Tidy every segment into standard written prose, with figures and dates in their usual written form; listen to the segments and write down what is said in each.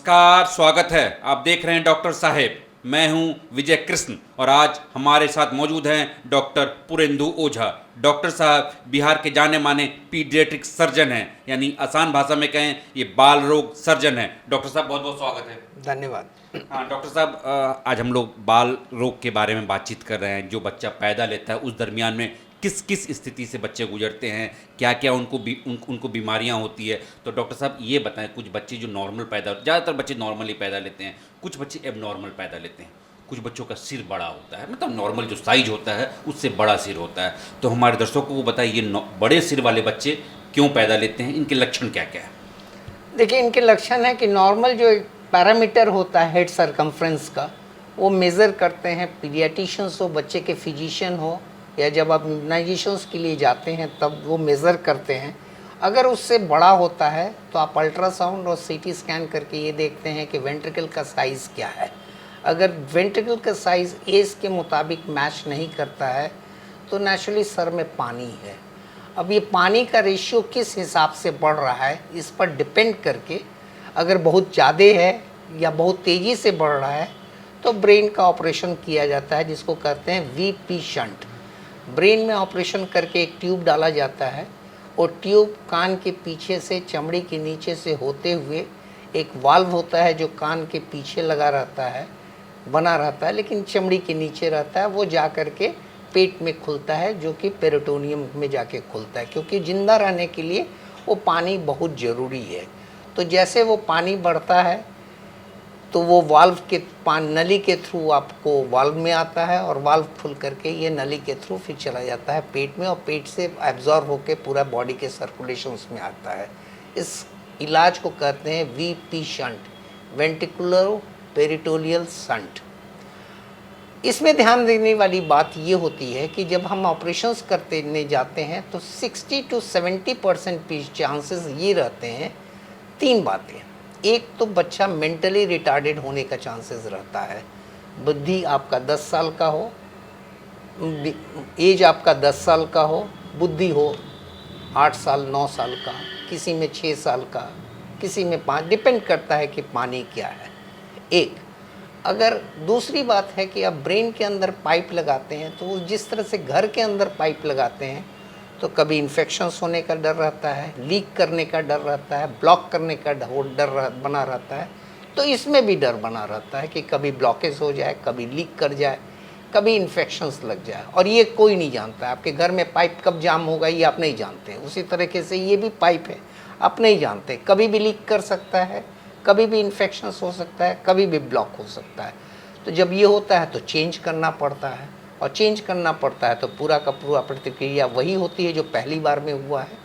नमस्कार, स्वागत है। आप देख रहे हैं डॉक्टर साहेब। मैं हूं विजय कृष्ण और आज हमारे साथ मौजूद हैं डॉक्टर पुरेंदु ओझा। डॉक्टर साहब बिहार के जाने माने पीडियाट्रिक सर्जन हैं, यानी आसान भाषा में कहें ये बाल रोग सर्जन हैं। डॉक्टर साहब बहुत बहुत स्वागत है। धन्यवाद। हाँ डॉक्टर साहब, आज हम लोग बाल रोग के बारे में बातचीत कर रहे हैं। जो बच्चा पैदा लेता है उस दरमियान में किस किस स्थिति से बच्चे गुजरते हैं, क्या क्या उनको बीमारियां होती है। तो डॉक्टर साहब ये बताएं, कुछ बच्चे जो नॉर्मल ज़्यादातर बच्चे नॉर्मली पैदा लेते हैं, कुछ बच्चे एबनॉर्मल पैदा लेते हैं, कुछ बच्चों का सिर बड़ा होता है, मतलब नॉर्मल जो साइज होता है उससे बड़ा सिर होता है। तो हमारे दर्शकों को बताइए, ये बड़े सिर वाले बच्चे क्यों पैदा लेते हैं, इनके लक्षण क्या क्या है? देखिए, इनके लक्षण है कि नॉर्मल जो एक पैरामीटर होता है हेड सरकमफ्रेंस का, वो मेज़र करते हैं पीडियाट्रिशियंस हो, बच्चे के फिजिशियन हो, या जब आप इम्यूनाइजेशंस के लिए जाते हैं तब वो मेज़र करते हैं। अगर उससे बड़ा होता है तो आप अल्ट्रासाउंड और सीटी स्कैन करके ये देखते हैं कि वेंट्रिकल का साइज़ क्या है। अगर वेंट्रिकल का साइज़ एज के मुताबिक मैच नहीं करता है तो नेचुरली सर में पानी है। अब ये पानी का रेशियो किस हिसाब से बढ़ रहा है इस पर डिपेंड करके, अगर बहुत ज़्यादा है या बहुत तेज़ी से बढ़ रहा है तो ब्रेन का ऑपरेशन किया जाता है, जिसको कहते हैं वीपी शंट। ब्रेन में ऑपरेशन करके एक ट्यूब डाला जाता है और ट्यूब कान के पीछे से चमड़ी के नीचे से होते हुए एक वाल्व होता है जो कान के पीछे लगा रहता है, बना रहता है लेकिन चमड़ी के नीचे रहता है, वो जा कर के पेट में खुलता है, जो कि पेरिटोनियम में जाके खुलता है, क्योंकि ज़िंदा रहने के लिए वो पानी बहुत ज़रूरी है। तो जैसे वो पानी बढ़ता है तो वो वाल्व के नली के थ्रू आपको वाल्व में आता है और वाल्व खुल करके ये नली के थ्रू फिर चला जाता है पेट में, और पेट से एब्जॉर्ब होकर पूरा बॉडी के सर्कुलेशन में आता है। इस इलाज को कहते हैं VP shunt, ventricular peritoneal shunt. इसमें ध्यान देने वाली बात ये होती है कि जब हम ऑपरेशंस करने जाते हैं तो 60 to 70% चांसेस ये रहते हैं। तीन बातें, एक तो बच्चा मेंटली रिटार्डेड होने का चांसेस रहता है। बुद्धि आपका 10 साल का हो, एज आपका 10 साल का हो, बुद्धि हो 8 साल 9 साल का, किसी में 6 साल का, किसी में 5, डिपेंड करता है कि पानी क्या है। एक अगर दूसरी बात है कि आप ब्रेन के अंदर पाइप लगाते हैं तो जिस तरह से घर के अंदर पाइप लगाते हैं तो कभी इन्फेक्शंस होने का डर रहता है, लीक करने का डर रहता है, ब्लॉक करने का डर बना रहता है। तो इसमें भी डर बना रहता है कि कभी ब्लॉकेज हो जाए, कभी लीक कर जाए, कभी इन्फेक्शंस लग जाए, और ये कोई नहीं जानता। आपके घर में पाइप कब जाम होगा ये आप नहीं जानते हैं। उसी तरीके से ये भी पाइप है, आप नहीं जानते, कभी भी लीक कर सकता है, कभी भी इन्फेक्शंस हो सकता है, कभी भी ब्लॉक हो सकता है। तो जब ये होता है तो चेंज करना पड़ता है, और चेंज करना पड़ता है तो पूरा का पूरा प्रतिक्रिया वही होती है जो पहली बार में हुआ है।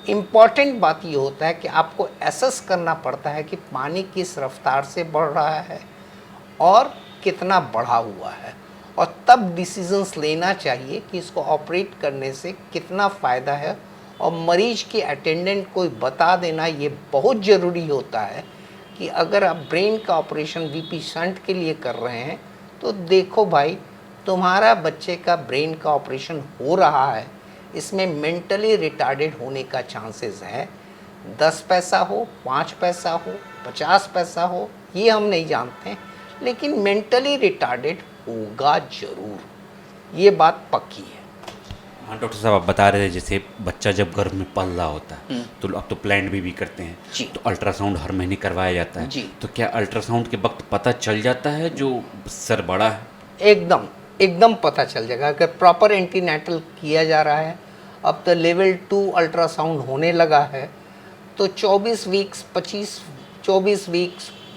इम्पॉर्टेंट बात ये होता है कि आपको एसेस करना पड़ता है कि पानी किस रफ्तार से बढ़ रहा है और कितना बढ़ा हुआ है, और तब डिसीजंस लेना चाहिए कि इसको ऑपरेट करने से कितना फ़ायदा है। और मरीज के अटेंडेंट को बता देना ये बहुत ज़रूरी होता है कि अगर आप ब्रेन का ऑपरेशन वीपी शंट के लिए कर रहे हैं तो देखो भाई, तुम्हारा बच्चे का ब्रेन का ऑपरेशन हो रहा है, इसमें मेंटली रिटार्डेड होने का चांसेस है। 10 पैसा हो, 5 पैसा हो, 50 पैसा हो, ये हम नहीं जानते, लेकिन मेंटली रिटार्डेड होगा ज़रूर, ये बात पक्की है। हाँ डॉक्टर साहब, आप बता रहे थे जैसे बच्चा जब गर्भ में पल रहा होता है तो अब तो प्लांट भी करते हैं जी। तो अल्ट्रासाउंड हर महीने करवाया जाता है जी। तो क्या अल्ट्रासाउंड के वक्त पता चल जाता है जो सर बड़ा है? एकदम एकदम पता चल जाएगा अगर प्रॉपर एंटीनेटल किया जा रहा है। अब तो लेवल 2 अल्ट्रासाउंड होने लगा है, तो 24 वीक्स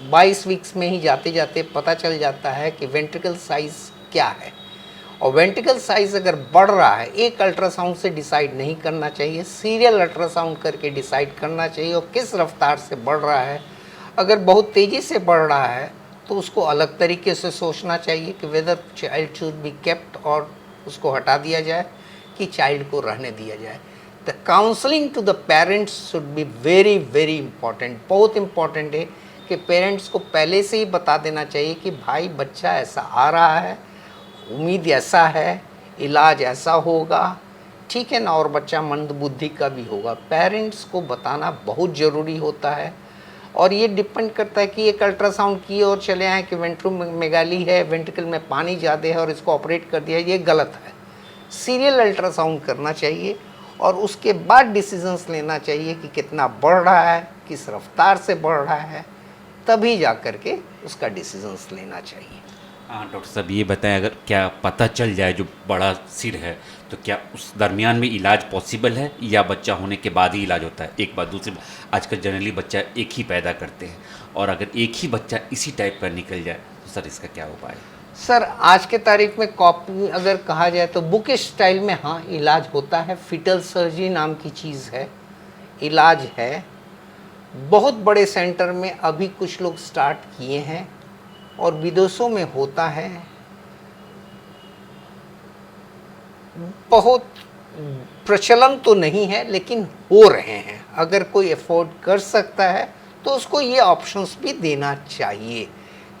22 वीक्स में ही जाते जाते पता चल जाता है कि वेंट्रिकल साइज़ क्या है। और वेंट्रिकल साइज़ अगर बढ़ रहा है, एक अल्ट्रासाउंड से डिसाइड नहीं करना चाहिए, सीरियल अल्ट्रासाउंड करके डिसाइड करना चाहिए और किस रफ्तार से बढ़ रहा है। अगर बहुत तेज़ी से बढ़ रहा है तो उसको अलग तरीके से सोचना चाहिए कि whether child should be kept, और उसको हटा दिया जाए कि चाइल्ड को रहने दिया जाए। The counselling to the parents should be very very important. बहुत इंपॉर्टेंट है कि पेरेंट्स को पहले से ही बता देना चाहिए कि भाई बच्चा ऐसा आ रहा है, उम्मीद ऐसा है, इलाज ऐसा होगा, ठीक है ना, और बच्चा मंद बुद्धि का भी होगा। पेरेंट्स को बताना बहुत ज़रूरी होता है। और ये डिपेंड करता है कि एक अल्ट्रासाउंड किए और चले आए कि वेंट्रोमेगाली है, वेंट्रिकल में पानी ज़्यादा है और इसको ऑपरेट कर दिया, ये गलत है। सीरियल अल्ट्रासाउंड करना चाहिए और उसके बाद डिसीजंस लेना चाहिए कि कितना बढ़ रहा है, किस रफ्तार से बढ़ रहा है, तभी जा कर के उसका डिसीजंस लेना चाहिए। हाँ डॉक्टर साहब, ये बताएं, अगर क्या पता चल जाए जो बड़ा सिर है तो क्या उस दरमियान में इलाज पॉसिबल है या बच्चा होने के बाद ही इलाज होता है? एक बात। दूसरी बात, आजकल जनरली बच्चा एक ही पैदा करते हैं और अगर एक ही बच्चा इसी टाइप का निकल जाए तो सर इसका क्या उपाय है? सर आज के तारीख में कॉपी अगर कहा जाए तो बुक स्टाइल में हाँ इलाज होता है। फीटल सर्जरी नाम की चीज़ है, इलाज है। बहुत बड़े सेंटर में अभी कुछ लोग स्टार्ट किए हैं और विदेशों में होता है। बहुत प्रचलन तो नहीं है लेकिन हो रहे हैं। अगर कोई अफोर्ड कर सकता है तो उसको ये ऑप्शंस भी देना चाहिए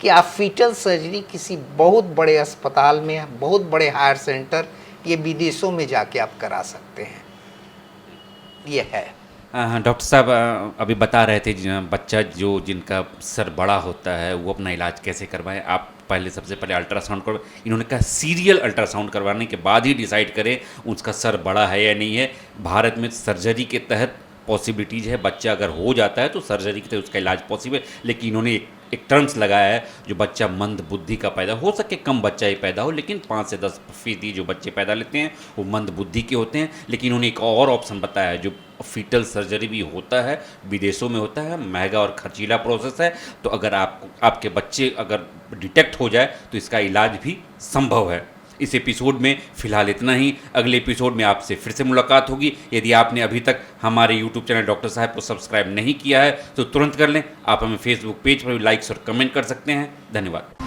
कि आप फीटल सर्जरी किसी बहुत बड़े अस्पताल में, बहुत बड़े हायर सेंटर, ये विदेशों में जाके आप करा सकते हैं। ये है। हाँ डॉक्टर साहब, अभी बता रहे थे बच्चा जो जिनका सर बड़ा होता है वो अपना इलाज कैसे करवाएं। आप पहले सबसे पहले अल्ट्रासाउंड करवाएं, इन्होंने कहा सीरियल अल्ट्रासाउंड करवाने के बाद ही डिसाइड करें उसका सर बड़ा है या नहीं है। भारत में सर्जरी के तहत पॉसिबिलिटीज़ है, बच्चा अगर हो जाता है तो सर्जरी के तहत उसका इलाज पॉसिबल, लेकिन इन्होंने एक टर्म्स लगाया है जो बच्चा मंद बुद्धि का पैदा हो सके, कम बच्चा ही पैदा हो, लेकिन 5 से 10% जो बच्चे पैदा लेते हैं वो मंद बुद्धि के होते हैं। लेकिन उन्होंने एक और ऑप्शन बताया है जो फीटल सर्जरी भी होता है, विदेशों में होता है, महंगा और खर्चीला प्रोसेस है। तो अगर आपके बच्चे अगर डिटेक्ट हो जाए तो इसका इलाज भी संभव है। इस एपिसोड में फ़िलहाल इतना ही। अगले एपिसोड में आपसे फिर से मुलाकात होगी। यदि आपने अभी तक हमारे यूट्यूब चैनल डॉक्टर साहब को सब्सक्राइब नहीं किया है तो तुरंत कर लें। आप हमें फेसबुक पेज पर भी लाइक्स और कमेंट कर सकते हैं। धन्यवाद।